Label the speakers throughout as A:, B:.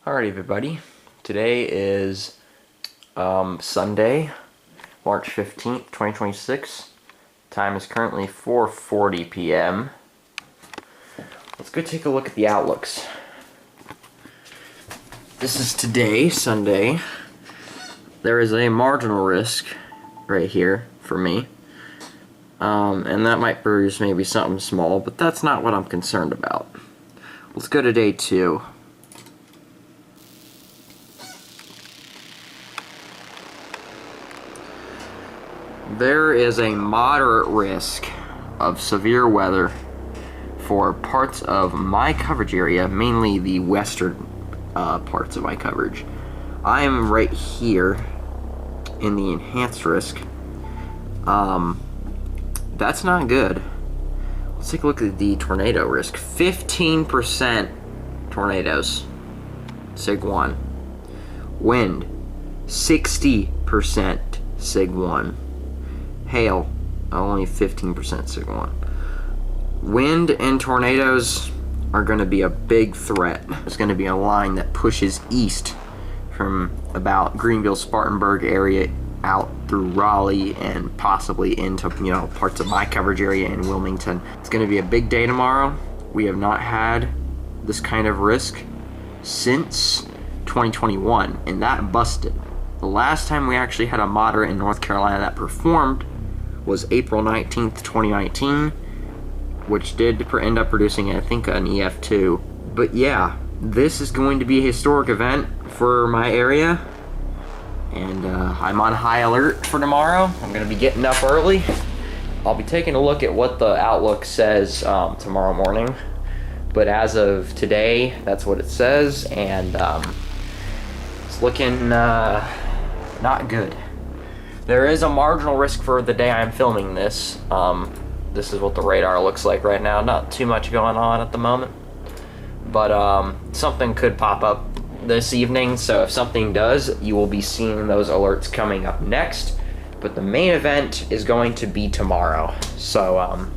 A: Alright everybody, today is Sunday, March 15th, 2026. Time is currently 4:40 p.m. Let's go take a look at the outlooks. This is today, Sunday. There is a marginal risk right here for me. And that might produce maybe something small, but that's not what I'm concerned about. Let's go to day 2. There is a moderate risk of severe weather for parts of my coverage area, mainly the western parts of my coverage. I am right here in the enhanced risk. That's not good. Let's take a look at the tornado risk. 15% tornadoes, Sig 1. Wind, 60% Sig 1. Hail, only 15% Sig 1. Wind and tornadoes are going to be a big threat. There's going to be a line that pushes east from about Greenville, Spartanburg area out through Raleigh and possibly into, parts of my coverage area in Wilmington. It's going to be a big day tomorrow. We have not had this kind of risk since 2021, and that busted. The last time we actually had a moderate in North Carolina that performed was April 19th, 2019, which did end up producing, I think, an EF2. But yeah, this is going to be a historic event for my area, and I'm on high alert for tomorrow. I'm going to be getting up early. I'll be taking a look at what the outlook says tomorrow morning, but as of today, that's what it says, and it's looking not good. There is a marginal risk for the day I'm filming this. This is what the radar looks like right now. Not too much going on at the moment, but something could pop up this evening, so if something does, you will be seeing those alerts coming up next. But the main event is going to be tomorrow, so I'm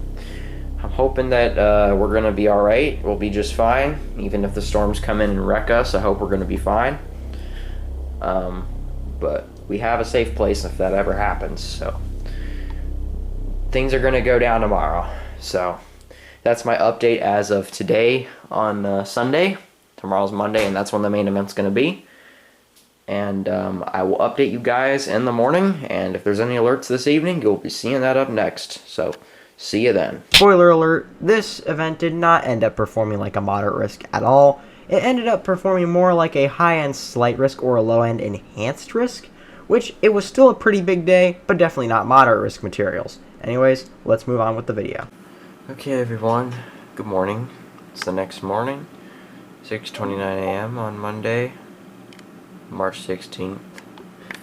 A: hoping that we're going to be alright. We'll be just fine. Even if the storms come in and wreck us, I hope we're going to be fine. But we have a safe place if that ever happens, so things are going to go down tomorrow. So that's my update as of today on Sunday. Tomorrow's Monday, and that's when the main event's going to be. And I will update you guys in the morning, and if there's any alerts this evening, you'll be seeing that up next. So see you then. Spoiler alert, this event did not end up performing like a moderate risk at all. It ended up performing more like a high-end slight risk or a low-end enhanced risk, which it was still a pretty big day, but definitely not moderate risk materials. Anyways, let's move on with the video. Okay everyone, good morning. It's the next morning, 6:29 a.m. on Monday, March 16th,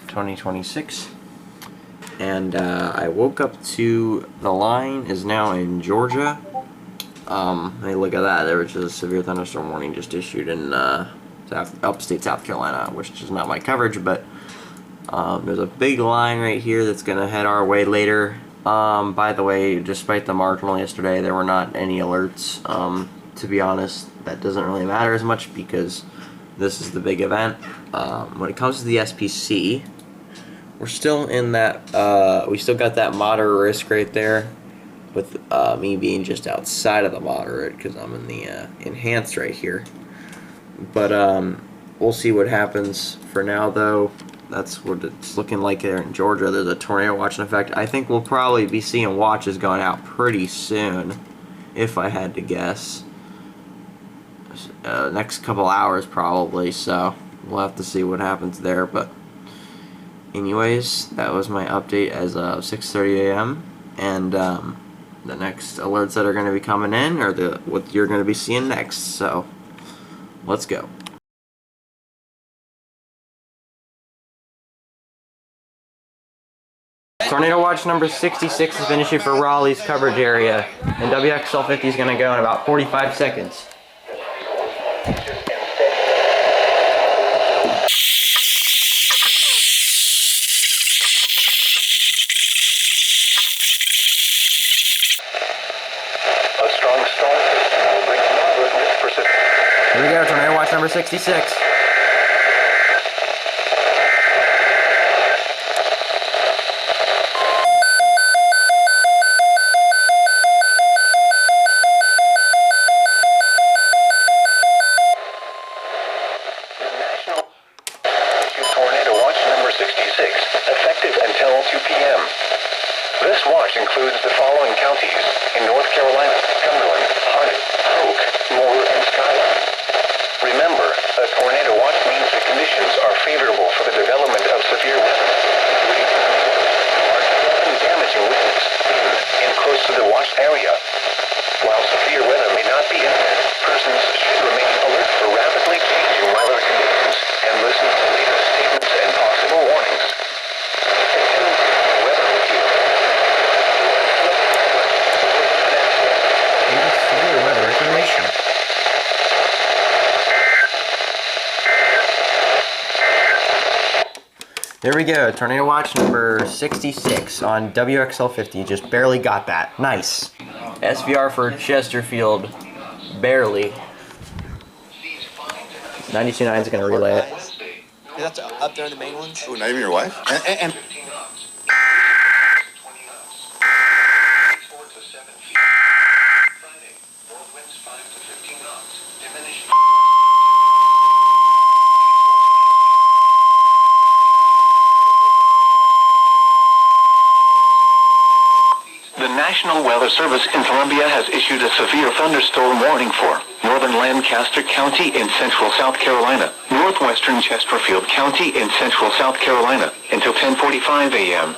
A: 2026. And I woke up to the line is now in Georgia. Hey, look at that. There was just a severe thunderstorm warning just issued in upstate South Carolina, which is not my coverage, but there's a big line right here that's going to head our way later. By the way, despite the marginal yesterday, there were not any alerts. To be honest, that doesn't really matter as much because this is the big event. When it comes to the SPC, we're still in that, we still got that moderate risk right there, with me being just outside of the moderate because I'm in the enhanced right here. But we'll see what happens. For now, though, that's what it's looking like there in Georgia. There's a tornado watch in effect. I think we'll probably be seeing watches going out pretty soon, if I had to guess. Next couple hours probably, so we'll have to see what happens there. But anyways, that was my update as of 6:30 a.m. and the next alerts that are going to be coming in are what you're going to be seeing next. So let's go. Tornado watch number 66 has been issued for Raleigh's coverage area, and WXL 50 is going to go in about 45 seconds.
B: A strong storm system will bring moderate risk precipitation.
A: Here we go, tornado watch number 66.
B: forecast includes the following counties in North Carolina: Cumberland, Harnett, Polk, Moore, and Schuyler. Remember, a tornado watch means the conditions are favorable for the development of severe weather, including tornadoes, and damaging winds in and close to the watched area. While severe weather may not be imminent, persons should remain alert for rapidly changing weather conditions and listen to latest statements and possible warnings. Weather report.
A: Severe weather information. There we go, tornado watch number 66 on WXL50. Just barely got that. Nice. SVR for Chesterfield, barely. 92.9 is going to relay it.
C: That's up there in the main ones.
D: Oh, not even your wife? And
B: The National Weather Service in Columbia has issued a severe thunderstorm warning for northern Lancaster County in central South Carolina, northwestern Chesterfield County in central South Carolina until 10:45 a.m.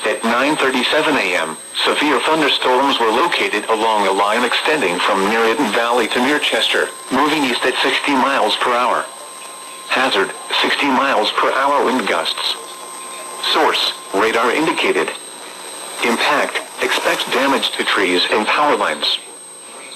B: At 9:37 a.m., severe thunderstorms were located along a line extending from Meriden Valley to near Chester, moving east at 60 miles per hour. Hazard, 60 miles per hour wind gusts. Source, radar indicated. Impact, expects damage to trees and power lines.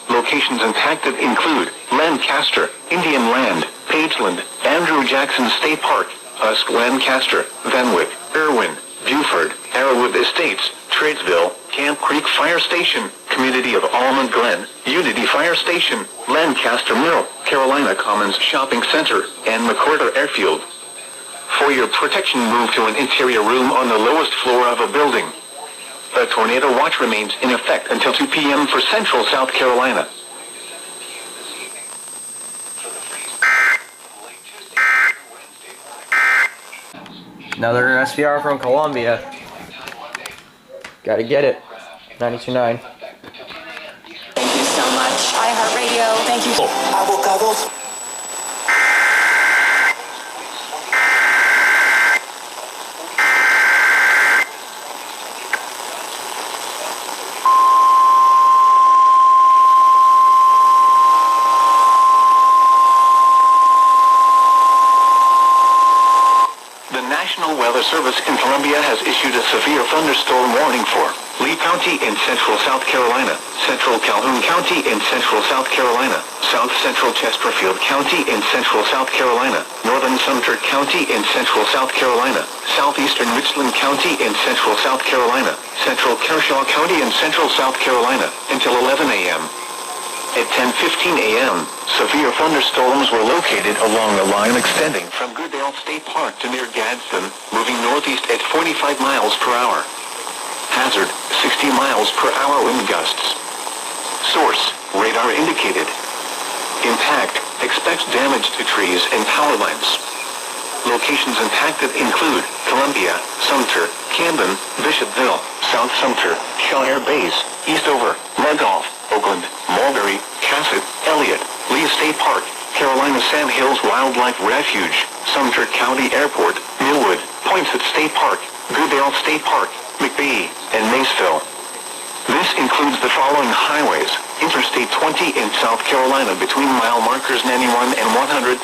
B: Locations impacted include Lancaster, Indian Land, Pageland, Andrew Jackson State Park, Usk Lancaster, Venwick, Irwin, Buford, Arrowwood Estates, Tradesville, Camp Creek Fire Station, Community of Almond Glen, Unity Fire Station, Lancaster Mill, Carolina Commons Shopping Center, and McCorder Airfield. For your protection, move to an interior room on the lowest floor of a building. A tornado watch remains in effect until 2 p.m. for central South Carolina.
A: Another SVR from Columbia. Gotta get it. 92.9.
E: Thank you so much, iHeartRadio. Thank you.
D: avocados.
B: The National Weather Service in Columbia has issued a severe thunderstorm warning for Lee County in central South Carolina, central Calhoun County in central South Carolina, south central Chesterfield County in central South Carolina, northern Sumter County in central South Carolina, southeastern Richland County in central South Carolina, central Kershaw County in central South Carolina, until 11 a.m. At 10:15 a.m., severe thunderstorms were located along a line extending from Goodale State Park to near Gadsden, moving northeast at 45 miles per hour. Hazard, 60 miles per hour wind gusts. Source, radar indicated. Impact, expects damage to trees and power lines. Locations impacted include Columbia, Sumter, Camden, Bishopville, South Sumter, Shire Base, Eastover, Randolph, Oakland, Mulberry, Cassett, Elliott, Lee State Park, Carolina Sand Hills Wildlife Refuge, Sumter County Airport, Millwood, Poinsett State Park, Goodale State Park, McBee, and Maceville. This includes the following highways: Interstate 20 in South Carolina between mile markers 91 and 126.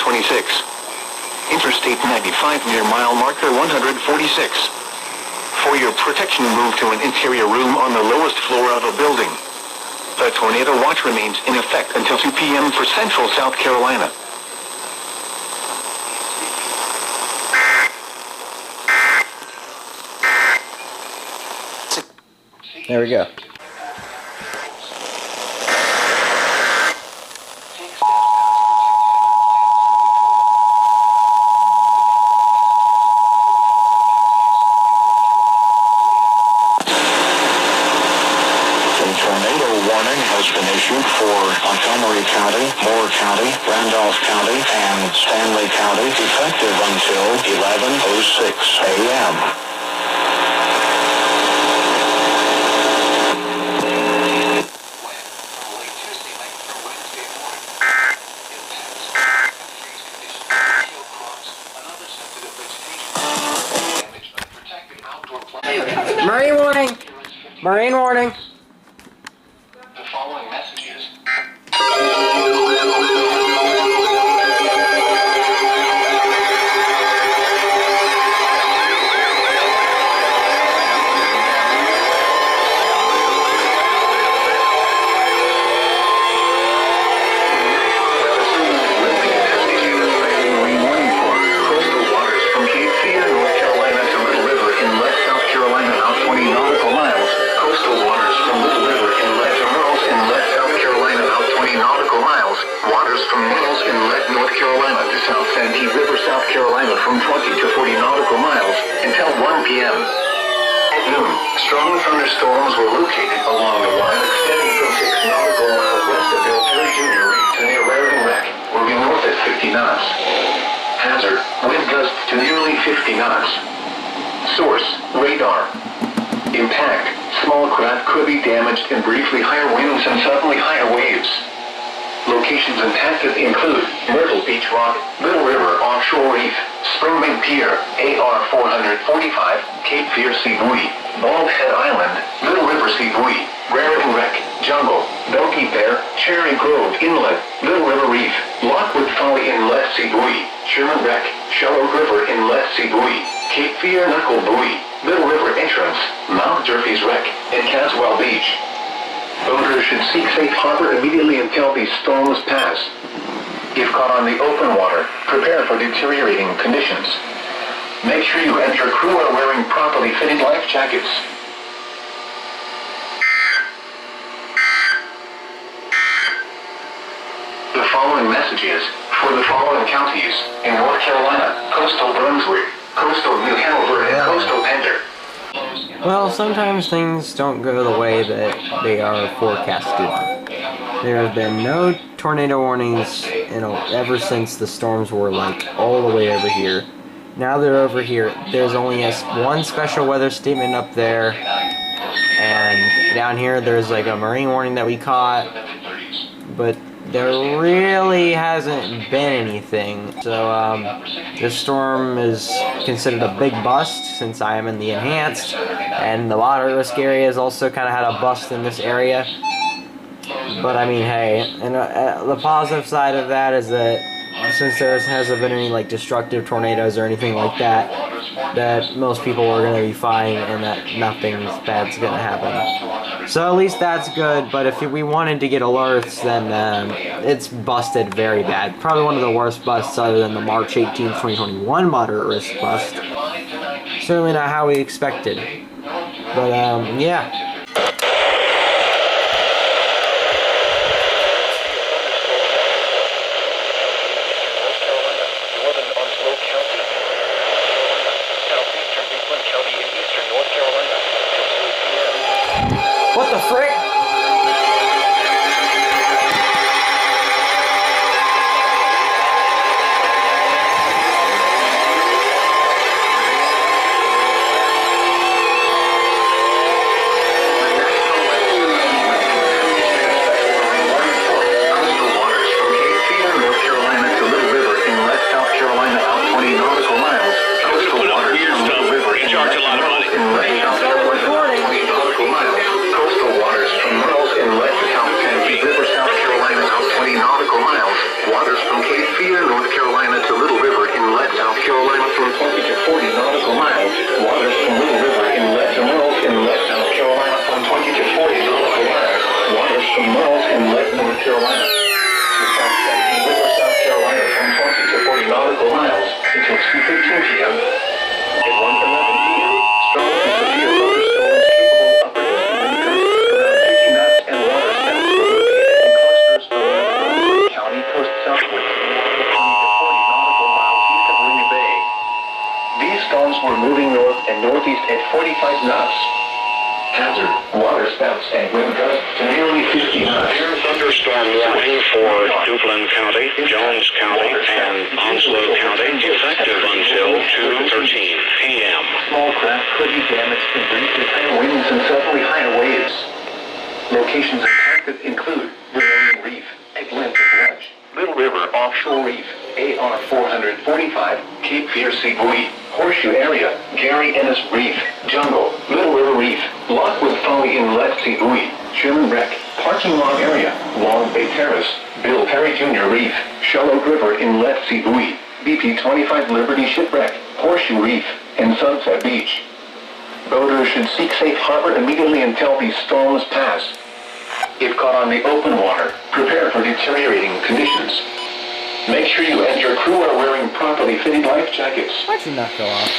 B: Interstate 95 near mile marker 146. For your protection, move to an interior room on the lowest floor of a building. A tornado watch remains in effect until 2 p.m. for central South Carolina.
A: There we go.
B: Montgomery County, Moore County, Randolph County, and Stanley County, effective until 11:06 a.m.
A: Marine warning.
B: The following messages. From 20 to 40 nautical miles until 1 p.m. At noon, strong thunderstorms were located along the line extending from 6 nautical miles west of Bill Perry Jr. Reef to near Raritan Wreck, moving north at 50 knots. Hazard, wind gusts to nearly 50 knots. Source, radar. Impact, small craft could be damaged and briefly higher winds and suddenly higher waves. Locations impacted include Myrtle Beach Rock, Little River Offshore Reef, Springbank Pier, AR 445, Cape Fear Sea Buoy, Bald Head Island, Little River Sea Buoy, Raritan Wreck, Jungle, Donkey Bear, Cherry Grove Inlet, Little River Reef, Lockwood Folly Inlet Sea Buoy, Sherman Wreck, Shallow River Inlet Sea Buoy, Cape Fear Knuckle Buoy, Little River Entrance, Mount Durfee's Wreck, and Caswell Beach. Boaters should seek safe harbor immediately until these storms pass. If caught on the open water, prepare for deteriorating conditions. Make sure you and your crew are wearing properly fitted life jackets. The following messages for the following counties in North Carolina, coastal Brunswick, coastal New Hanover, and coastal Pender.
A: Well, sometimes things don't go the way that they are forecasted. There have been no tornado warnings ever since the storms were like all the way over here. Now they're over here. There's only one special weather statement up there, and down here there's like a marine warning that we caught, but there really hasn't been anything. So this storm is considered a big bust since I am in the enhanced, and the moderate risk area has also kind of had a bust in this area. But I mean, hey, and the positive side of that is that since there hasn't been any like destructive tornadoes or anything like that, that most people are going to be fine and that nothing bad's going to happen. So at least that's good, but if we wanted to get alerts, then it's busted very bad. Probably one of the worst busts other than the March 18th, 2021 moderate risk bust. Certainly not how we expected. But yeah. What the frick?
F: Thunderstorm warning for Duplin County, Jones County, and Onslow County, effective until 2:13 p.m.
B: Small craft could be damaged in briefly higher winds and suddenly higher waves. Locations impacted include Vermilion Reef, Atlantic Ledge, Little River Offshore Reef, AR 445, Cape Fear Sea Buoy, Horseshoe Area, Gary Ennis Reef, Jungle, Little River Reef, Lockwood Folly Inlet Sibui, Sherman Wreck, Parking Lot Area, Long Bay Terrace, Bill Perry Jr. Reef, Shallow River Inlet Sibui, BP 25 Liberty Shipwreck, Horseshoe Reef, and Sunset Beach. Boaters should seek safe harbor immediately until these storms pass. If caught on the open water, prepare for deteriorating conditions. Make sure you and your crew are wearing properly fitted life jackets.
A: Why'd you not go off?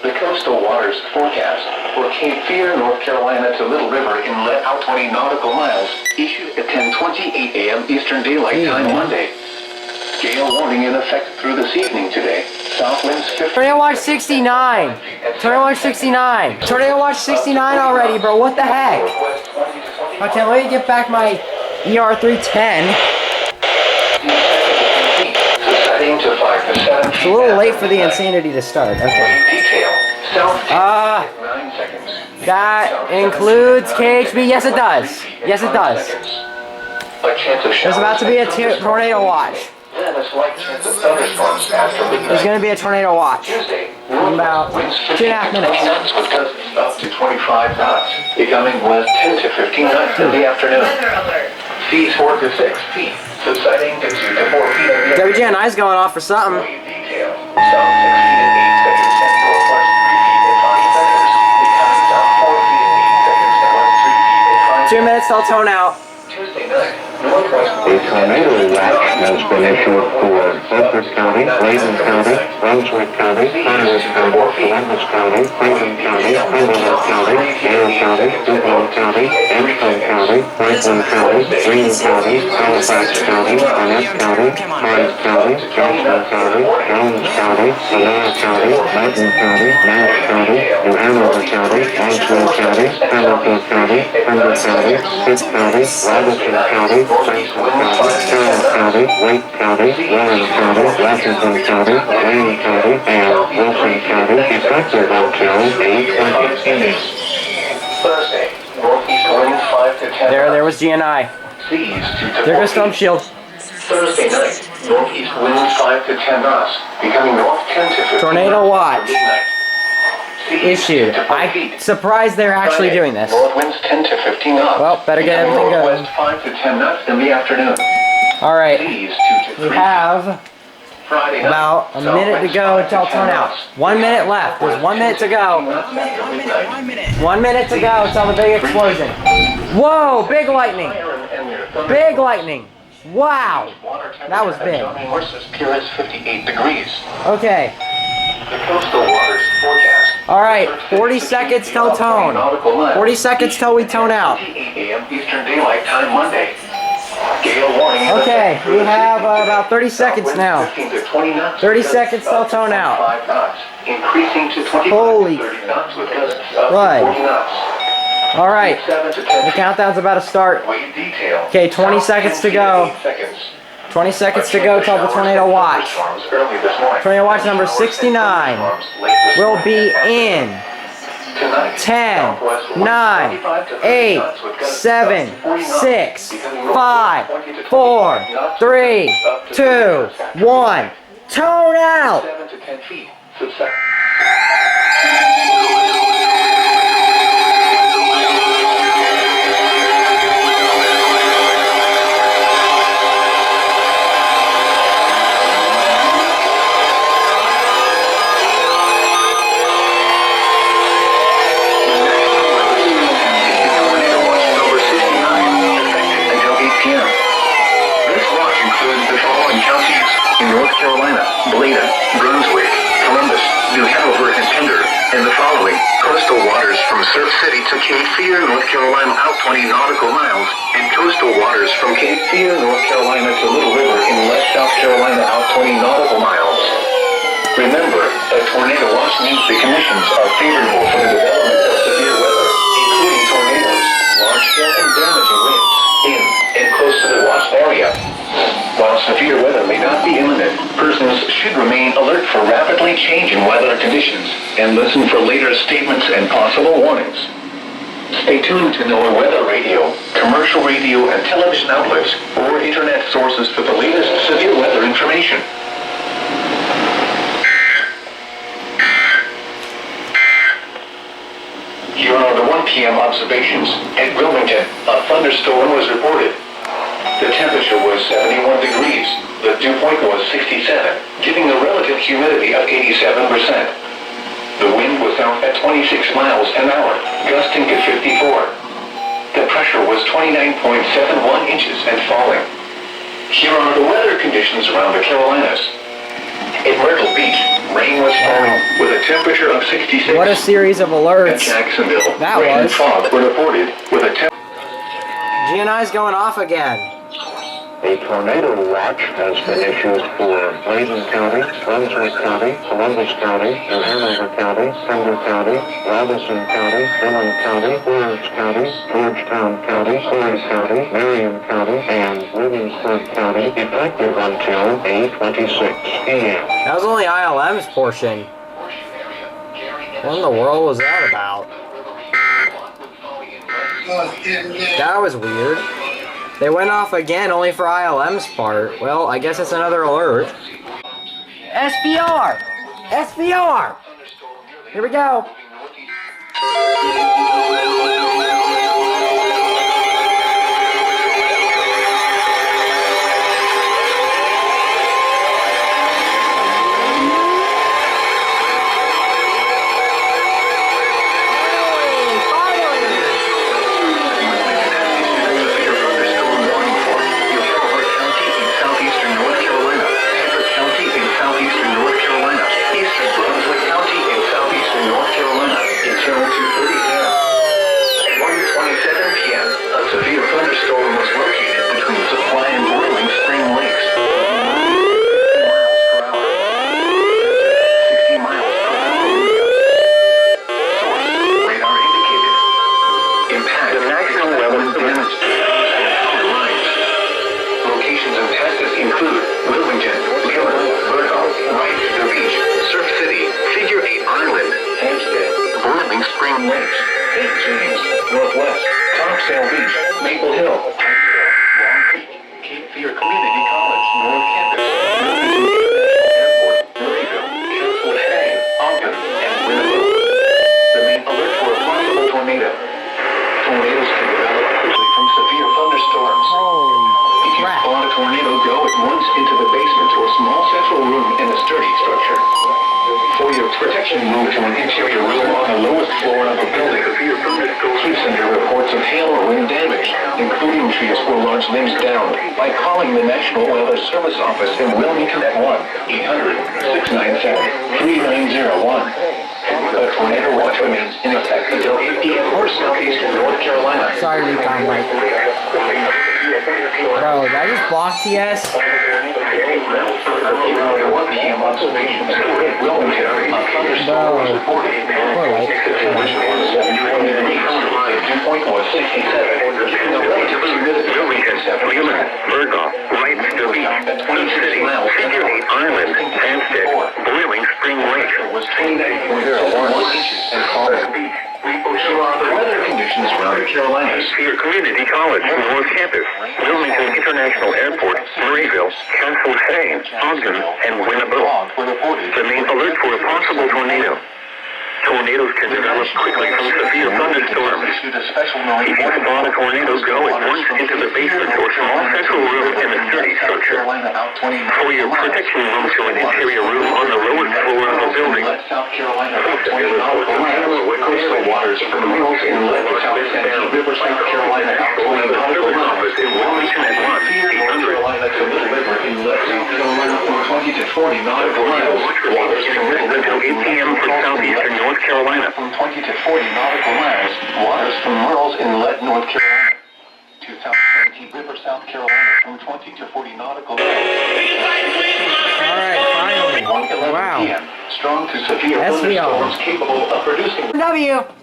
B: The coastal waters forecast for Cape Fear, North Carolina to Little River Inlet out 20 nautical miles, issued at 10:28 a.m. Eastern Daylight Time Monday. Gale warning in effect through this evening today. South winds 50.
A: Tornado watch 69. Tornado watch 69. Tornado watch 69 already, bro. What the heck? Okay, let me get back my ER 310. It's a little late for the insanity to start. Okay. That includes KHB. Yes, it does. Yes, it does. There's about to be a tornado watch. There's going to be a tornado watch in about 2.5 minutes.
B: Up to 25 knots, becoming west 10 to 15 knots in the afternoon. Seas 4 to 6 feet, subsiding to 2 to 4 feet in the
A: WGNI's going off for something.
B: detail. South 6 feet and 8 seconds and northwest 3 feet and 5 seconds, becoming south 4 feet and 8 seconds and west 3 feet and 5
A: 2 minutes till tone out.
B: Tuesday night, northwest.
G: A tornado watch has been issued for Bedford County, Layton County, Brunswick County, Conway County, Columbus County, Clinton County, Cumberland County, Yale County, Duval County, Edgecombe County, Franklin County, Greene County, Halifax County, Gwinnett County, Hyde County, Johnson County, Jones County, Sonora County, Mountain County, Nash County, New Hanover County, Oswego County, Hamilton County, Pender County, Pitt County, Robertson County, Franklin County, Carroll County, Wake County, Warren County, Washington County, Wayne County, and Wilson County, effective until 8/20.
B: Thursday, northeast winds 5 to 10.
A: There was GNI.
B: Seas 2 to 4
A: There goes Storm
B: feet.
A: Shield.
B: Thursday night, northeast winds 5 to 10 knots, becoming north 10 to 15
A: Tornado
B: knots
A: watch.
B: midnight. Seas
A: Issued.
B: 2 to 4
A: I'm
B: feet.
A: surprised they're actually
B: Friday,
A: doing this.
B: North winds 10 to 15 knots.
A: Well, better get
B: becoming
A: everything going.
B: northwest 5 to 10 knots in the afternoon.
A: Alright,
B: Seas 2 to 3
A: we have
B: Friday night,
A: about a
B: south
A: minute to
B: winds
A: go
B: 5
A: till
B: 10
A: turn out.
B: knots.
A: 1 minute left. There's 1 minute to go. 1 minute to go till the big explosion. Whoa, big lightning. Big lightning. Wow. That was big.
B: Pure is 58 degrees.
A: Okay.
B: The coastal waters forecast.
A: Alright, 40 seconds till tone. 40 seconds till we tone out.
B: 8 a.m. Eastern Daylight Time Monday. Gale warning.
A: Okay, we have about 30 seconds now.
B: 15 to 20 knots.
A: 30 seconds till tone out.
B: 5 knots, increasing to 25
A: Holy
B: to 30 knots with gusts up to
A: crud.
B: 40 knots.
A: Alright,
B: 7 to 10
A: the countdown's about to start.
B: Wave detail.
A: Okay, 20
B: South
A: seconds
B: 10
A: to
B: feet
A: go.
B: and 8 seconds.
A: 20 seconds to go till the tornado watch.
B: Early this morning.
A: Tornado watch number 69 will be in 10, 9, 8, 7, 6, 5, 4, 3, 2, 1. Tone out!
B: 7 to 10 feet. Subside. North Carolina, Bladen, Brunswick, Columbus, New Hanover, and Pender, and the following coastal waters from Surf City to Cape Fear, North Carolina out 20 nautical miles, and coastal waters from Cape Fear, North Carolina to Little River Inlet, South Carolina out 20 nautical miles. Remember, a tornado watch means the conditions are favorable for the development of severe weather, including tornadoes, large hail and damaging winds, in and close to the watched area. While severe weather may not be imminent, persons should remain alert for rapidly changing weather conditions and listen for later statements and possible warnings. Stay tuned to NOAA Weather Radio, commercial radio and television outlets, or internet sources for the latest severe weather information. Here are the 1 p.m. observations. At Wilmington, a thunderstorm was reported. The temperature was 71 degrees. The dew point was 67, giving a relative humidity of 87%. The wind was out at 26 miles an hour, gusting to 54. The pressure was 29.71 inches and falling. Here are the weather conditions around the Carolinas. In Myrtle Beach, rain was falling with a temperature of 66.
A: What a series of
B: At
A: alerts.
B: Jacksonville,
A: That
B: rain and
A: was.
B: fog were reported with a temperature.
A: GNI's going off again.
G: A tornado watch has been issued for Bladen County, Brunswick County, Columbus County, New Hanover County, Pender County, Robinson County, Dillon County, Fords County, Georgetown County, Horry County, Marion County, and Williamsburg County, effective until 8:26 p.m.
A: That was only ILM's portion. What in the world was that about? That was weird. They went off again only for ILM's part. Well, I guess it's another alert. SVR! SVR! Here we go.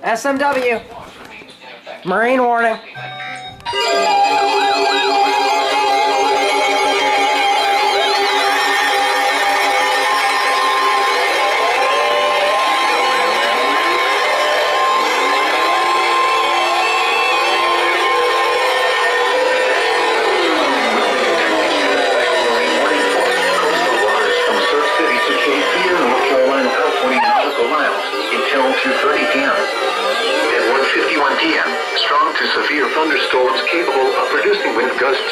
A: SMW. Marine warning.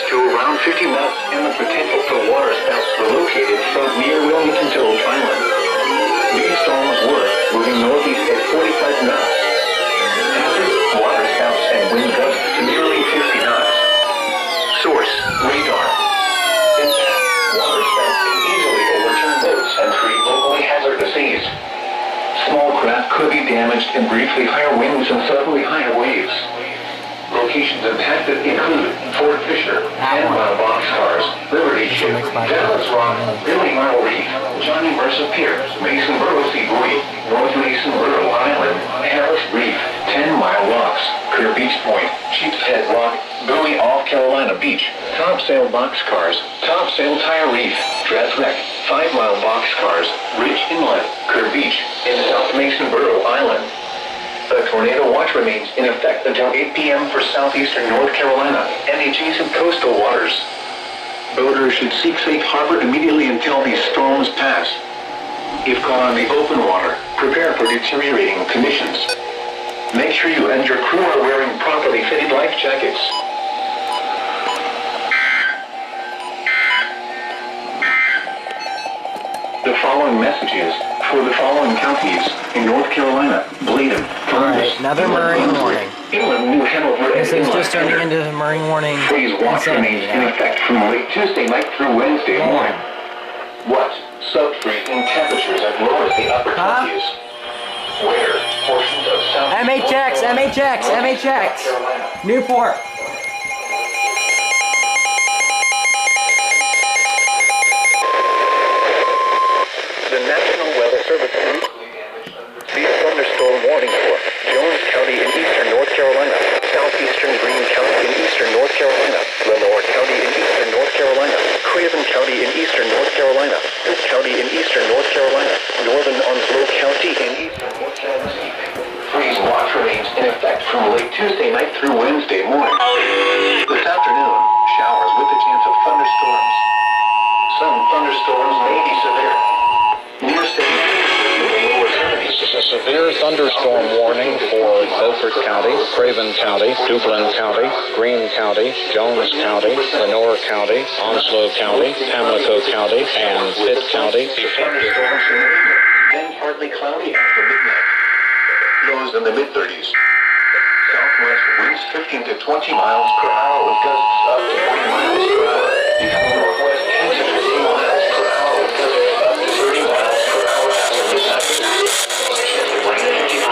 B: to around 50 knots, and the potential for water spouts were located from near Wilmington to Oak Island. These storms were moving northeast at 45 knots. Hazard, water spouts and wind gusts to nearly 50 knots. Source, radar. Impact, water spouts can easily overturn boats and create locally hazardous seas. Small craft could be damaged in briefly higher winds and suddenly higher waves. Locations impacted include Fort Fisher, 10-mile boxcars, Liberty Ship, Dallas Rock, Billy Mile Reef, Johnny Mercer Pier, Mason Borough Sea Buoy, North Mason Borough Island, Harris Reef, 10-mile locks, Clear Beach Point, Sheepshead Rock, Bowie off Carolina Beach, Topsail boxcars, Topsail Tire Reef, Dredge Wreck, 5-mile boxcars, Ridge Inlet, Clear Beach, in South Mason Borough Island. A tornado watch remains in effect until 8 p.m. for southeastern North Carolina and adjacent coastal waters. Boaters should seek safe harbor immediately until these storms pass. If caught on the open water, prepare for deteriorating conditions. Make sure you and your crew are wearing properly fitted life jackets. The following messages for the following counties in North Carolina: Bladen, Columbus,
A: another marine warning.
B: Inland, New Hanover,
A: This is just turning into the marine warning.
B: Freeze watch remains in effect from late Tuesday night through Wednesday morning. What? Sub-freezing temperatures as low as the upper 20s. Where? Portions of South
A: MHX, MHX, MHX. Newport.
B: The National Weather Service severe thunderstorm warning for Jones County in eastern North Carolina, southeastern Greene County in eastern North Carolina, Lenore County in eastern North Carolina, Craven County in eastern North Carolina, Pitt County in eastern North Carolina, northern Onslow County in eastern North Carolina. Freeze watch remains in effect from late Tuesday night through Wednesday morning. This afternoon, showers with a chance of thunderstorms. Some thunderstorms may be severe. Near steady in the lower 70s.
F: This is a severe thunderstorm warning for Beaufort County, Craven County, Duplin County, Greene County, Jones County, Lenore County, Onslow County, Pamlico County, and Pitt County.
B: Thunderstorms in the evening, then partly cloudy after midnight. Lows in the mid-30s. Southwest winds 15 to 20 miles per hour with gusts up to 40 miles per hour. Northwest 10 to 15 miles per hour with gusts up to 30 miles per hour after midnight. Rain 50%.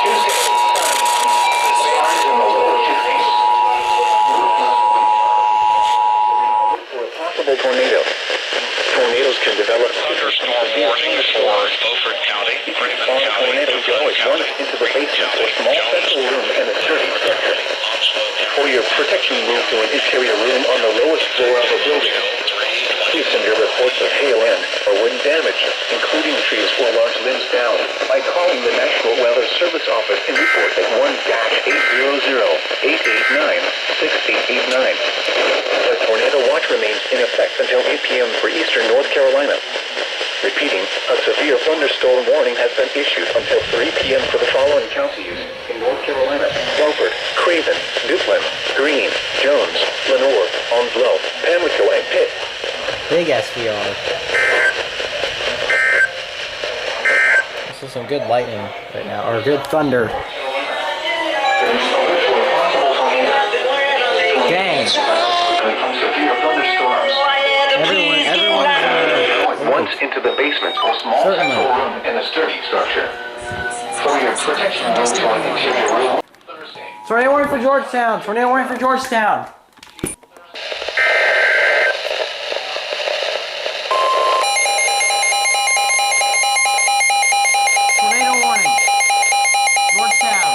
B: Tuesday, sunny. Highs in the lower 50s. For a possible tornado. Tornadoes can develop.
F: Thunderstorm warning for Beaufort County, Craven County, Duplin County,
B: into the basement or small central room and a sturdy structure. For your protection, move to an interior room on the lowest floor of a building. Please send your reports of hail and or wind damage, including trees or large limbs down, by calling the National Weather Service Office in report at 1-800-889-6889. The tornado watch remains in effect until 8 p.m. for eastern North Carolina. Repeating, a severe thunderstorm warning has been issued until 3 p.m. for the following counties in North Carolina: Beaufort, Craven, Duplin, Greene, Jones, Lenore, Onslow, Pamlico, and Pitt.
A: Big SVR. This is some good lightning right now, or good thunder. Dang.
B: Severe thunderstorms.
A: Everyone's
B: Once into the basement or small central room in a sturdy structure. For your protection, move to an interior room.
A: tornado warning for Georgetown. Tornado warning for Georgetown. Tornado warning. Georgetown.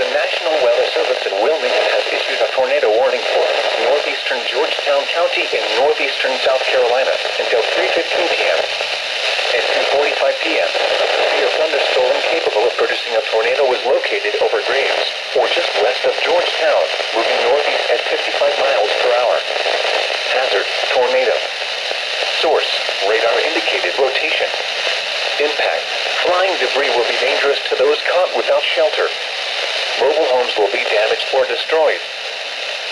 B: The National Weather Service in Wilmington has issued a tornado warning for northeastern Georgetown County in northeastern South Carolina until 3:15 p.m. At 2:45 p.m., a severe thunderstorm capable of producing a tornado was located over Graves, or just west of Georgetown, moving northeast at 55 miles per hour. Hazard, tornado. Source, radar indicated rotation. Impact, flying debris will be dangerous to those caught without shelter. Mobile homes will be damaged or destroyed.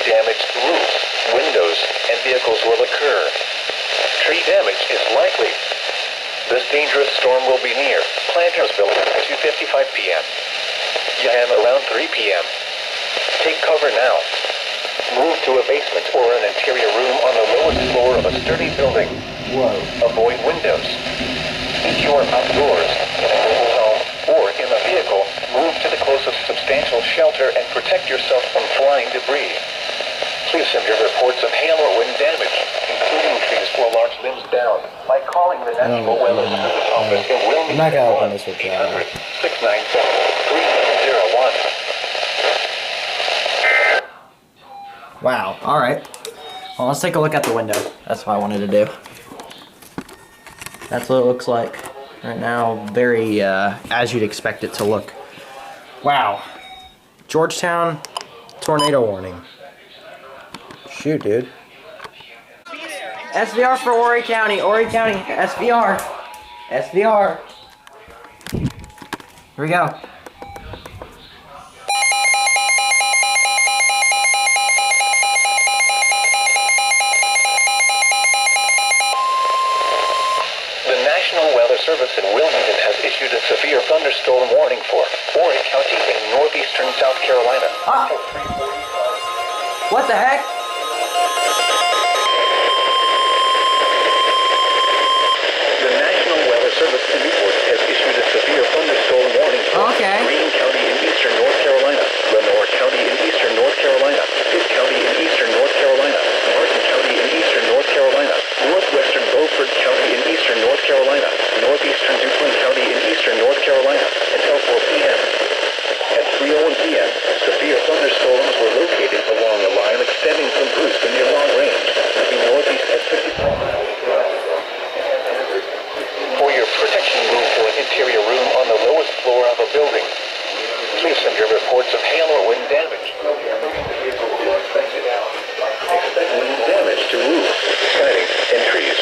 B: Damaged roofs, windows, and vehicles will occur. Tree damage is likely. This dangerous storm will be near Plantersville at 2:55 p.m. Yan around 3 p.m. Take cover now. Move to a basement or an interior room on the lowest floor of a sturdy building.
A: Whoa.
B: Avoid windows. If you are outdoors, in a mobile home, or in a vehicle, move to the closest substantial shelter and protect yourself from flying debris. Please send your reports of hail or wind damage, including trees or large limbs down, by calling the National Weather Service Office in Wilmington.
A: I'm not gonna open this with you.
B: 697-3701.
A: Wow. All right. Well, let's take a look at the window. That's what I wanted to do. That's what it looks like right now. Very, as you'd expect it to look. Wow. Georgetown, tornado warning. Shoot, dude. SVR for Horry County. Horry County, SVR. SVR. Here we go.
B: The National Weather Service in Wilmington has issued a severe thunderstorm warning for Horry County in northeastern South Carolina.
A: Ah. What the heck?
B: The National Weather Service in Newport has issued a severe thunderstorm warning for
A: Okay.
B: Greene County in eastern North Carolina, Lenore County in eastern North Carolina, Pitt County in eastern North Carolina, Martin County in eastern North Carolina, northwestern Beaufort County in eastern North Carolina, northeastern Duplin County in eastern North Carolina, until 4 p.m. At 3:01 p.m., severe thunderstorms were located along a line extending from Bruce to near Long Range, moving northeast at 55 miles per hour. For your protection, move to an interior room on the lowest floor of a building. Please send your reports of hail or wind damage. Expect wind damage to roofs, siding, and trees.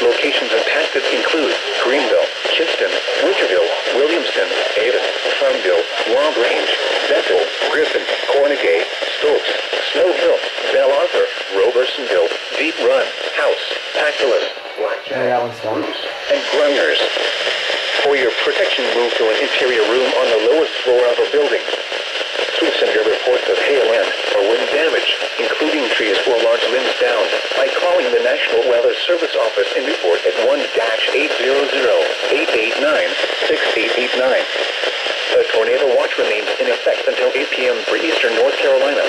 B: Locations impacted include Greenville, Kinston, Winterville, Williamston, Avon, Farmville, Long Range, Bethel, Griffin, Cornegay, Stokes, Snow Hill, Belle Arthur, Robersonville, Deep Run, House, Pactolus,
A: Yeah, that one's done.
B: Bruce, and Grungers. For your protection, move to an interior room on the lowest floor of a building. Please send your reports of hail and or wind damage, including trees or large limbs down, by calling the National Weather Service Office in Newport at 1-800-889-6889. A tornado watch remains in effect until 8 p.m. for eastern North Carolina.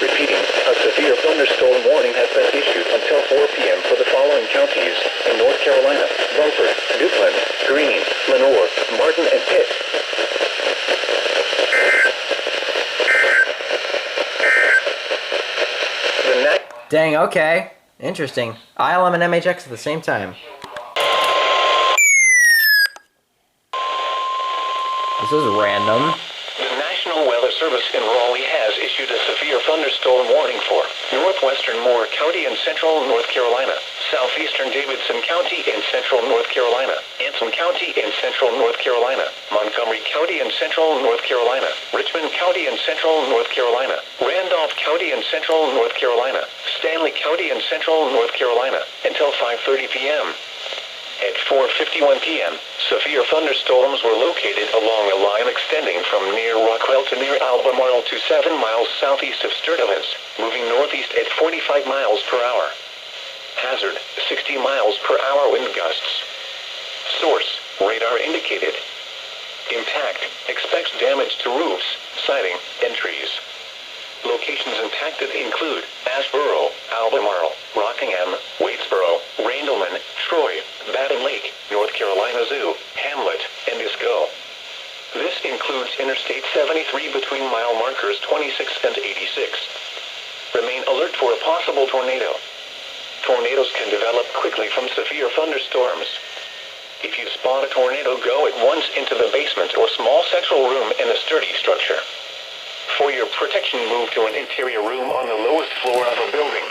B: Repeating, a severe thunderstorm warning has been issued until 4 p.m. for the following counties in North Carolina: Beaufort, Duplin, Greene, Lenore, Martin, and Pitt.
A: Dang, okay. Interesting. ILM and MHX at the same time. This is random.
B: The National Weather Service in Raleigh has issued a severe thunderstorm warning for northwestern Moore County in central North Carolina, southeastern Davidson County in central North Carolina, Anson County in central North Carolina, Montgomery County in central North Carolina, Richmond County in central North Carolina, Randolph County in central North Carolina, Stanley County in central North Carolina, until 5:30 p.m. At 4:51 p.m., severe thunderstorms were located along a line extending from near Rockwell to near Albemarle to 7 miles southeast of Sturtevant, moving northeast at 45 miles per hour. Hazard, 60 miles per hour wind gusts. Source, radar indicated. Impact, expects damage to roofs, siding, and trees. Locations impacted include Asheboro, Albemarle, Rockingham, Waitsboro, Randleman, Troy, Baton Lake, North Carolina Zoo, Hamlet, and Isco. This includes Interstate 73 between mile markers 26 and 86. Remain alert for a possible tornado. Tornadoes can develop quickly from severe thunderstorms. If you spot a tornado, go at once into the basement or small central room in a sturdy structure. For your protection, move to an interior room on the lowest floor of a building.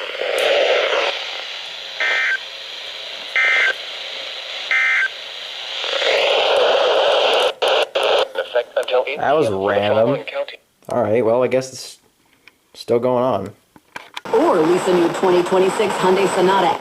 B: In effect until 8
A: That was
B: p.m. for the
A: random.
B: following counties.
A: Alright, well, I guess it's still going on.
H: Or lease a new 2026 Hyundai Sonata.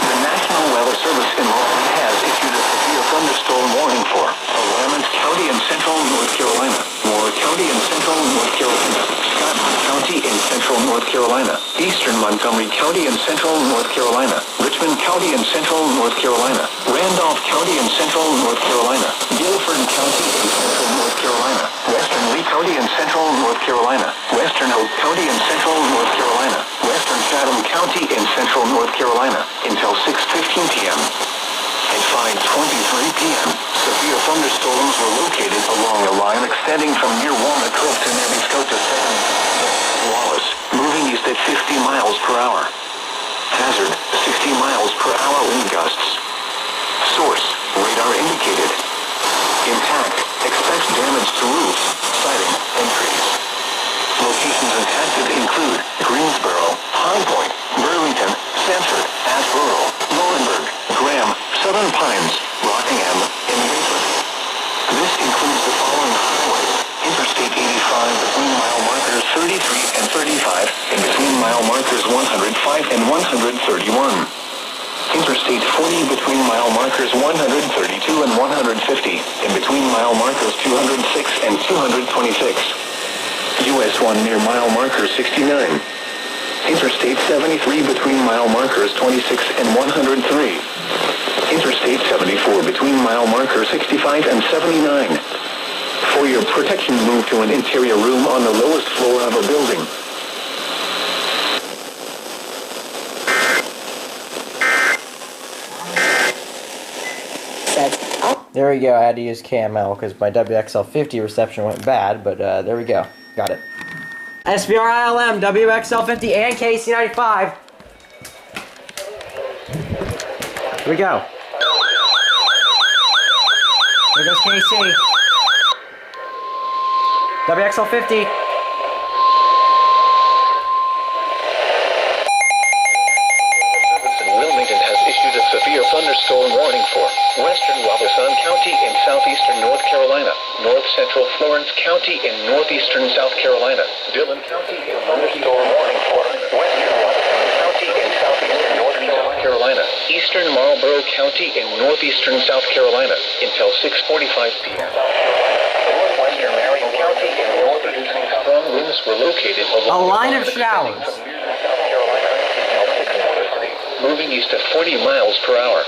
B: The National Weather Service in Raleigh has issued a severe thunderstorm warning for Willamette County in central North Carolina, Moore County in central North Carolina, Scott County in central North Carolina, eastern Montgomery County in central North Carolina, Richmond County in central North Carolina, Randolph County in central North Carolina, Guilford County in central North Carolina, western Lee County in central North Carolina, western Hope County in central North Carolina, western Chatham County in central North Carolina, until 6:15 p.m. At 5:23 p.m., severe thunderstorms were located along a line extending from near Walnut Grove to Nabiscota Sound, Wallace, moving east at 50 miles per hour. Hazard, 60 miles per hour wind gusts. Source, radar indicated. Impact, expects damage to roofs, siding, and trees. Locations impacted include Greensboro, High Point, Burlington, Sanford, Asheboro, Muhlenberg, Graham, Southern Pines, Rockingham, and Mason. This includes the following highways: Interstate 85 between mile markers 33 and 35, and between mile markers 105 and 131. Interstate 40 between mile markers 132 and 150, and between mile markers 206 and 226. US 1 near mile marker 69. Interstate 73 between mile markers 26 and 103. Interstate 74 between mile markers 65 and 79. For your protection, move to an interior room on the lowest floor of a building.
A: There we go. I had to use KML because my WXL50 reception went bad, but there we go. Got it. SVRILM, WXL50, and KC95. Here we go. There goes KC. WXL50.
B: Wilmington has issued a severe thunderstorm warning for western Wabashan County in southeastern North Carolina, north central Florence County in northeastern South Carolina, Dillon County in thunderstorm warning for western Wabashan County in southeastern North Carolina, eastern Marlborough County in northeastern South Carolina until 6:45 p.m. Northwestern Marion County in northeastern strong winds were located along
A: A line of showers.
B: Moving east at 40 miles per hour.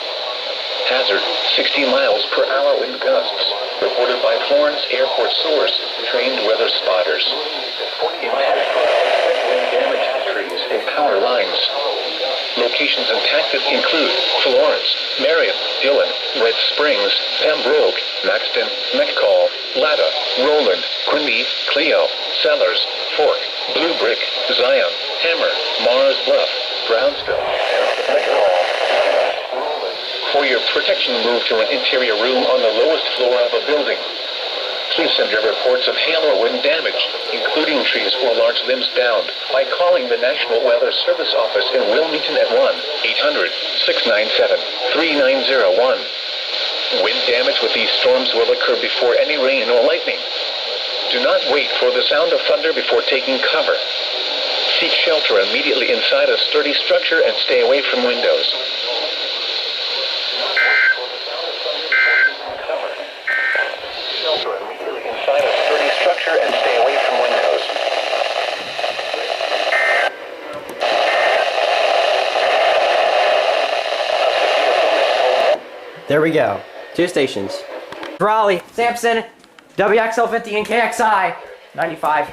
B: Hazard, 60 miles per hour wind gusts. Reported by Florence Airport source, trained weather spotters. Impact, wind damage to trees and power lines. Locations impacted include Florence, Marion, Dillon, Red Springs, Pembroke, Maxton, Metcalf, Latta, Roland, Quinby, Clio, Sellers, Fork, Blue Brick, Zion, Hammer, Mars Bluff, Brownsville, and Metcalf. For your protection, move to an interior room on the lowest floor of a building. Please send your reports of hail or wind damage, including trees or large limbs downed, by calling the National Weather Service office in Wilmington at 1-800-697-3901. Wind damage with these storms will occur before any rain or lightning. Do not wait for the sound of thunder before taking cover. Seek shelter immediately inside a sturdy structure and stay away from windows. Shelter immediately inside a sturdy structure and stay away from windows.
A: There we go. Two stations. Raleigh, Sampson, WXL50 and KXI 95.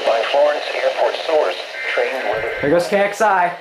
B: By Florence Airport source, trained weather.
A: There goes KXI.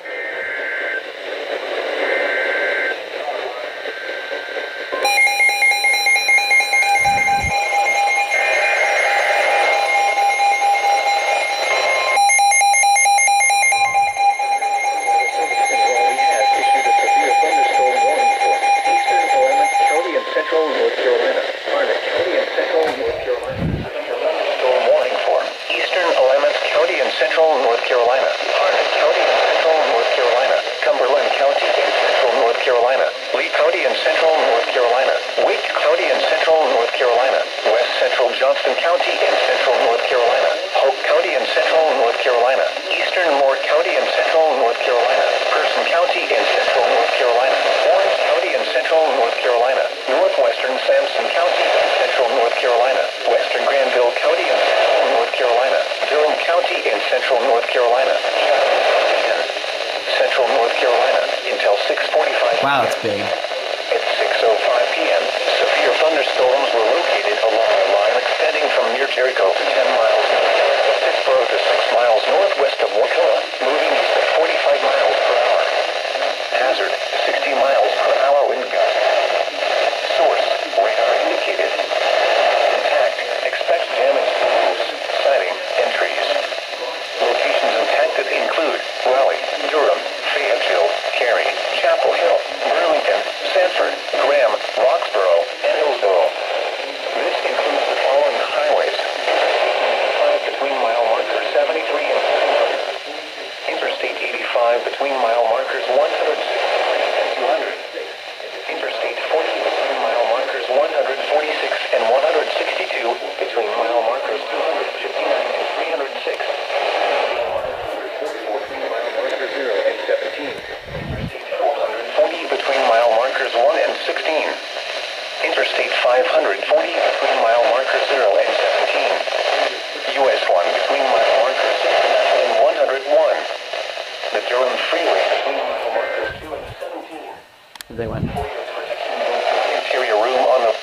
B: Carolina. Lee County in central North Carolina. Wake County in central North Carolina. West central Johnston County in central North Carolina. Hope County in central North Carolina. Eastern Moore County in central North Carolina. Person County in central North Carolina. Orange County in central North Carolina. Northwestern Sampson County in central North Carolina. Western Granville County in central North Carolina. Durham County in central North Carolina. Central North Carolina until 6:45.
A: Wow, that's big.
B: At 6:05 p.m., severe thunderstorms were located along a line extending from near Jericho to 10 miles north of Pittsburgh to 6 miles northwest of Wakulla, moving east at 45 miles per hour. Hazard, 60 miles per hour wind gust. Source, radar indicated. Intact, expect damage to roofs, siding, and trees. Locations impacted include Raleigh, Durham, Fayetteville, Cary, Chapel Hill, Burlington, Sanford, Graham, Roxborough, and Hillsborough. This includes the following highways. 5 between mile markers 73 and 700. Interstate 85 between mile markers 163 and 200. Interstate 40 between mile markers 146 and 162 between mile markers 259 and 306. 440 between mile markers 1 and 16. Interstate 540 between mile markers 0 and 17. US 1 between mile markers and 101. The Durham Freeway between mile markers 2 and 17.
A: They went.
B: Interior room on the...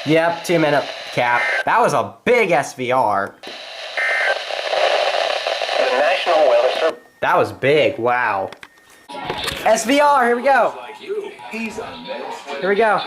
A: Yep, 2-minute cap. That was a big SVR.
B: The National Weather Service...
A: That was big, wow. SVR, here we go. Here we go.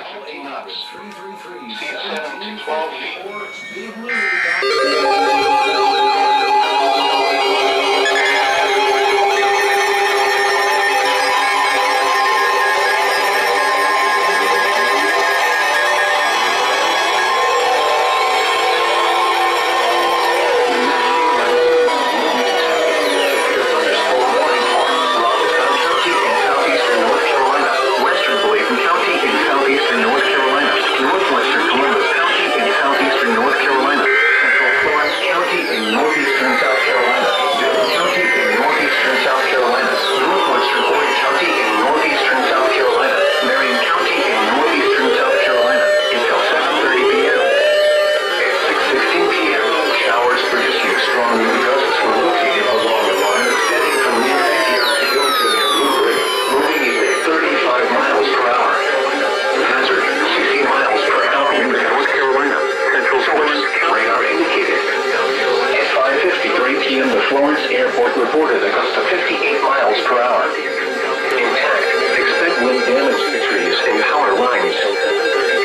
B: Airport reported a gust of 58 miles per hour. Intact, expect wind damage to trees and power lines.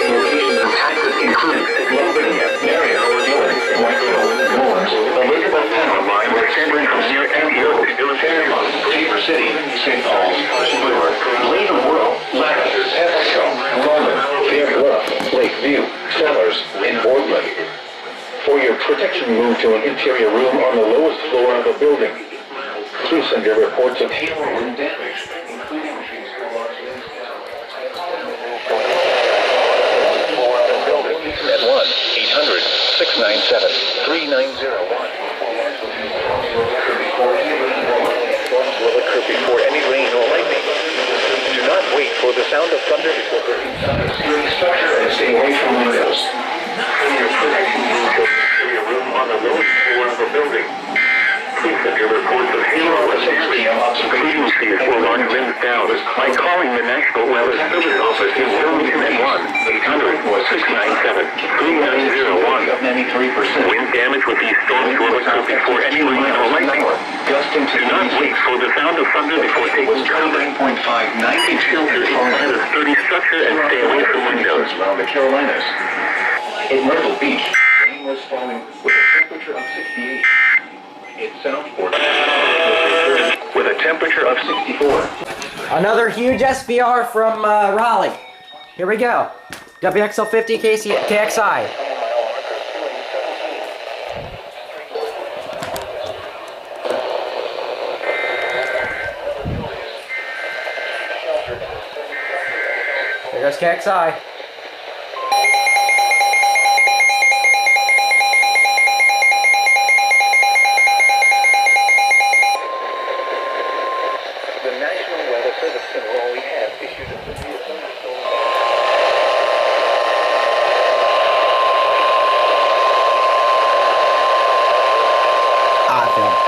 B: Locations impacted include Lavinia, Marion, Dillon, Whiteville, Lawrence, Elizabeth Town Line, extending from near Antioch, Fairmont, Tabor City, St. Paul's, Brewer, Bladen World, Lancaster, Pepsico, Roman, Fair Bluff, Lakeview, Sellers, and Portland. For your protection, move to an interior room on the lowest floor of the building. Please send your reports of hail and damage, including trees for large limbs. At 1-800-697-3901. Storms will occur before any rain or lightning. Do not wait for the sound of thunder before breaking signs. Secure the structure and stay away from windows. Your protection move to your room on the lowest floor of the building. Please send your reports of hail or damage, including trees for large winds down, by calling the National Weather Service Office in Burlington at 1-800-697-3901. Wind damage with these storms will occur before any rain or lightning. Do not wait for the sound of thunder before taking cover. Keep shelter inside a sturdy structure and stay away from windows. Around the Carolinas. In Myrtle Beach, rain was falling with a temperature of 68. In Southport, with a temperature of 64.
A: Another huge SVR from Raleigh. Here we go. WXL50 KXI. There goes KXI.
B: The National Weather Service in Raleigh has issued a severe thunderstorm.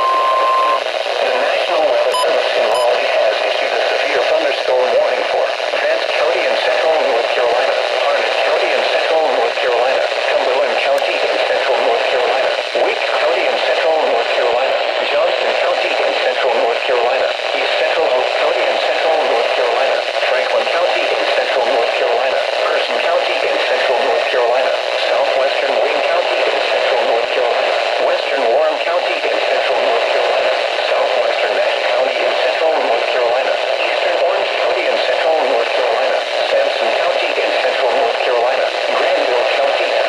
B: The National Weather Service in Raleigh has issued a severe thunderstorm warning for Vance County in central North Carolina, Harnett County in central North Carolina, Cumberland County in central North Carolina, Wake County in central North Carolina, Johnston County in central North Carolina, East Central Hope County in central North Carolina, Franklin County in central North Carolina, Person County in central North Carolina, southwestern Wayne County in central North Carolina, western Warren County in central North Carolina, southwestern Nash County in central North Carolina, eastern Orange County in central North Carolina, Sampson County in central North Carolina, Granville County in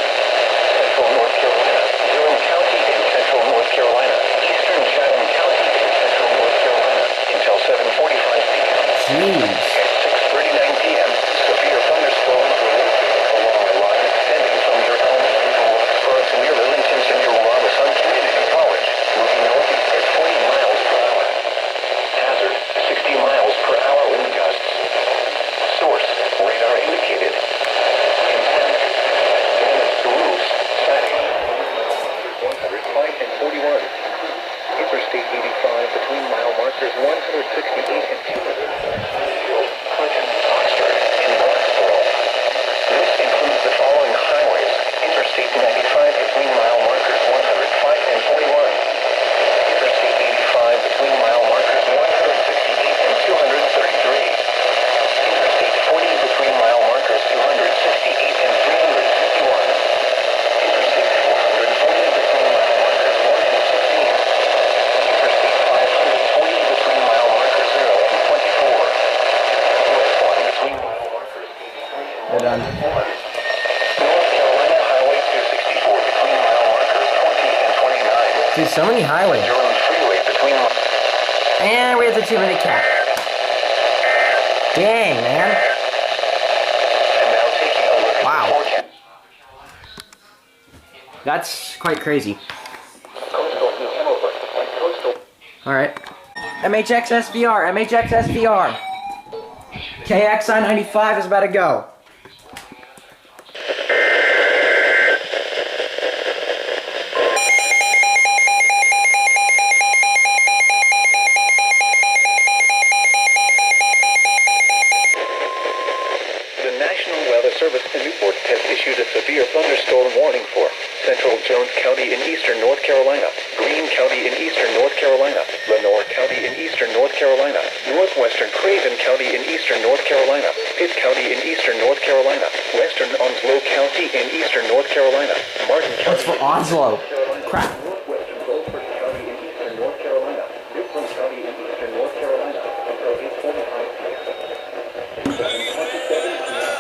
B: central North Carolina, Durham County in central North Carolina, eastern Chatham County in central North Carolina, until 7:45 p.m.
A: Jeez.
B: At 6:39 p.m., severe thunderstorms were located along a line extending from your home through Roxborough to near Lillington to near Robinson Community College, moving northeast at 20 miles per hour. Hazard, 60 miles per hour wind gusts. Source, radar indicated. Intent, damage to roofs, siding. 105 and 41. Interstate 85 between mile markers 168 and 200. Clinton, Oxford, and Roxborough. This includes the following highways. Interstate 95 between mile markers 105 and 41. Interstate 85 between mile markers 168 and 233. Interstate 40 between mile markers 268 and 351. Interstate 440 between mile markers 1 and 16. Interstate 540 between mile markers 0 and 24. US 1 between mile markers 83
A: They're done.
B: and 1. North Carolina Highway 264 between mile markers 20 and 29.
A: Dude, so many highways.
B: Durham Freeway between
A: And we have the 2-minute cap. Dang, man.
B: and now taking a look at
A: Wow.
B: the forecast.
A: That's quite crazy.
B: Coastal New Hanover and coastal
A: Alright. MHXSVR, MHXSVR. KXI 95 is about to go.
B: The National Weather Service in Newport has issued a severe thunderstorm warning for central Jones County in eastern North Carolina, Greene County in eastern North Carolina, Lenoir County in eastern North Carolina, northwestern Craven County in eastern North Carolina, Pitt County in eastern North Carolina, western Onslow County in eastern North Carolina, Martin
A: What's
B: County
A: for Onslow? Crap.
B: northwestern Beaufort County in eastern North Carolina, Newfoundland County in eastern North Carolina, until 8:45 p.m. 7:27 p.m.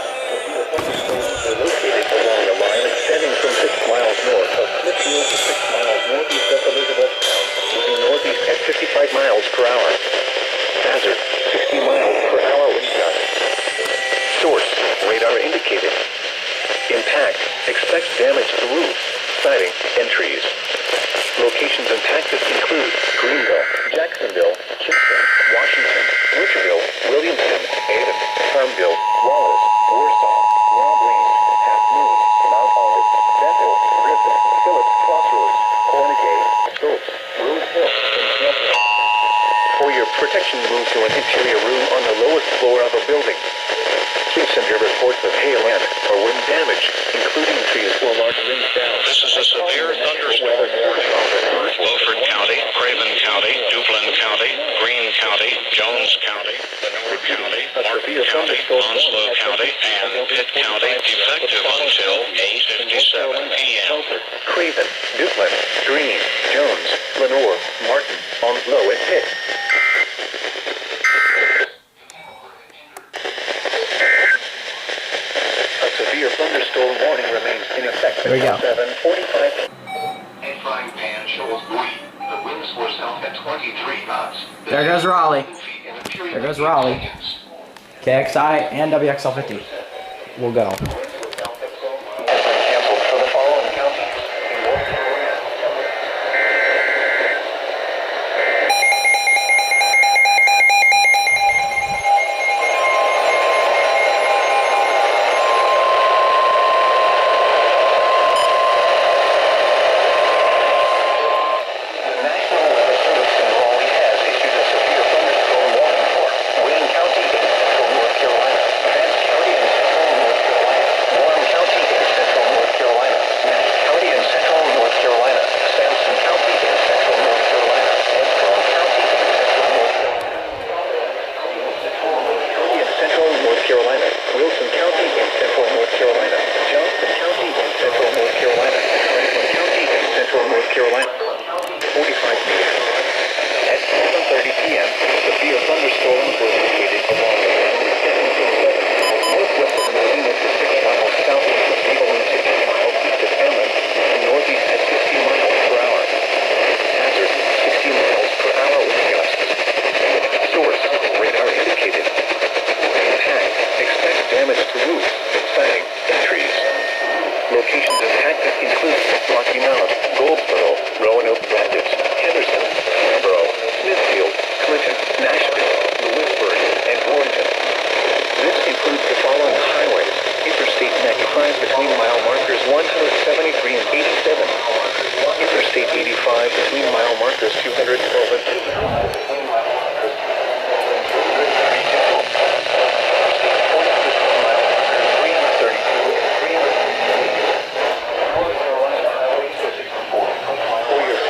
B: Are located along a line extending from 6 miles north of Smithfield to 6 miles northeast of Elizabethtown, moving northeast at 55 miles per hour. Hazard, 60 miles per hour wind gusts. Source, radar indicated. Impact, expect damage to roofs, siding, and trees. Locations impacted include Greenville, Jacksonville, Kingston, Washington, Winterville, Williamson, Ada, Farmville, Wallace, Warsaw, Robb Range, Half Moon, Mount Olive, Bethel, Griffin, Phillips Crossroads, Cornegay, Stokes, Rose Hill, and Campbell. For your protection, move to an interior room on the lowest floor of a building. Please send your reports of hail and or wind damage, including trees or large winds down.
F: This is a severe thunderstorm warning for Beaufort County, Craven County, Duplin County, Greene County, Jones County, Lenoir County, Martin County, Onslow County, and Pitt County, effective until 8:57 p.m.
B: Craven, Duplin, Greene, Jones, Lenoir, Martin, Onslow, and Pitt. A severe thunderstorm warning remains in effect
A: There we go.
B: until 7:45.
I: A frying pan shows green. The winds were south at 23 knots.
A: There goes Raleigh. There goes Raleigh. KXI and WXL50. we'll go.
B: Has been canceled for the following counties. In North Carolina. The National Weather Service in Raleigh has issued a severe thunderstorm warning for Wayne County in central North Carolina, Vance County in central North Carolina, Warren County in central North Carolina, Nash County in central North Carolina, Sampson County in central North Carolina, and Pearl County in central North Carolina, Wilson County in central North Carolina, Johnston County in central North Carolina, Franklin County in central North Carolina. 45 p.m. At 7:30 p.m., severe thunderstorms were located along the Route 707 northwest of Molina to 6 miles southeast of Maple and 60 miles east of Hamlet, and northeast at 60 miles per hour. Hazard, 60 miles per hour wind gusts. Source, radar indicated. Impact, expect damage to roofs, siding, and trees. Locations impacted include Rocky Mount, Goldsboro, Roanoke Rapids, Henderson, Borough, Smithfield, Clinton, Nashville, Lewisburg, and Warrenton. This includes the following highways: Interstate 95 between mile markers 173 and 87, Interstate 85 between mile markers 212 and 232.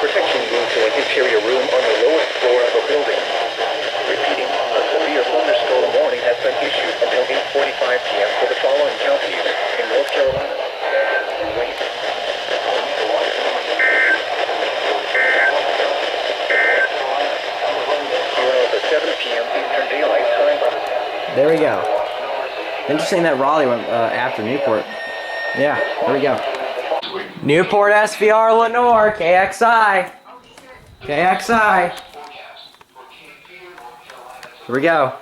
B: Protection move to an interior room on the lowest floor of a building. Repeating, a severe thunderstorm warning has been issued until 8:45 p.m. for the following counties in North Carolina. Wait. Around the 7 p.m. Eastern Daylight Time.
A: There we go. Interesting that Raleigh went after Newport. Yeah, there we go. Newport, SVR, Lenore, KXI. KXI. Here we go.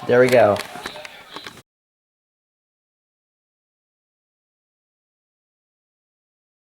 A: There we go.